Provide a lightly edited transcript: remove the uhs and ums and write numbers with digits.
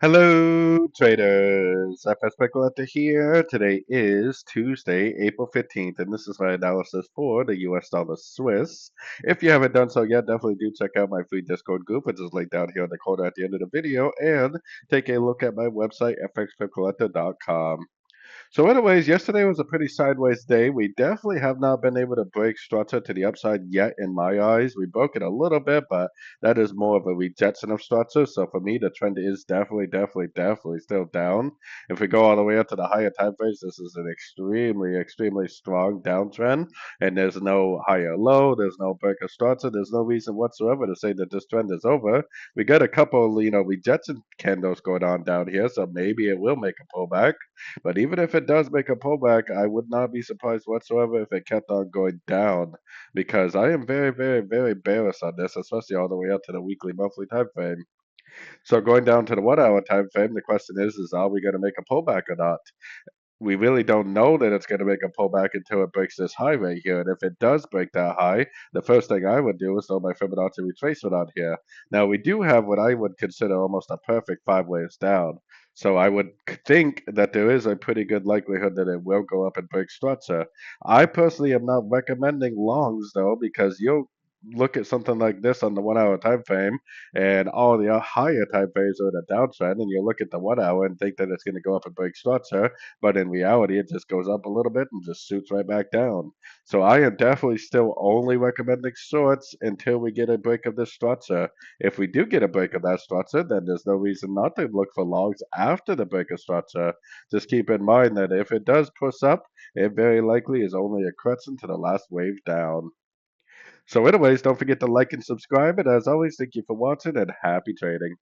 Hello, traders. FX Pip Collector here. Today is Tuesday, April 15th, and this is my analysis for the US dollar Swiss. If you haven't done so yet, definitely do check out my free Discord group, which is linked down here in the corner at the end of the video, and take a look at my website, fxpipcollector.com. So, anyways, yesterday was a pretty sideways day. We definitely have not been able to break structure to the upside yet, in my eyes. We broke it a little bit, but that is more of a rejection of structure. So, for me, the trend is definitely still down. If we go all the way up to the higher time frames, this is an extremely strong downtrend, and there's no higher low, there's no break of structure, there's no reason whatsoever to say that this trend is over. We got a couple, rejection candles going on down here, so maybe it will make a pullback. But even if it does make a pullback, I would not be surprised whatsoever if it kept on going down, because I am very bearish on this, especially all the way up to the weekly, monthly time frame. So going down to the 1 hour time frame, the question is are we going to make a pullback or not? We really don't know that it's going to make a pullback until it breaks this high right here. And if it does break that high, the first thing I would do is throw my Fibonacci retracement on here. Now, we do have what I would consider almost a perfect 5 ways down. So I would think that there is a pretty good likelihood that it will go up and break structure. I personally am not recommending longs though, because you'll look at something like this on the 1 hour time frame and all the higher time frames are in a downtrend, and you look at the 1 hour and think that it's going to go up and break structure, but in reality, it just goes up a little bit and just shoots right back down. So I am definitely still only recommending shorts until we get a break of this structure. If we do get a break of that structure, then there's no reason not to look for longs after the break of structure. Just keep in mind that if it does push up, it very likely is only a correction to the last wave down. So anyways, don't forget to like and subscribe, and as always, thank you for watching and happy trading.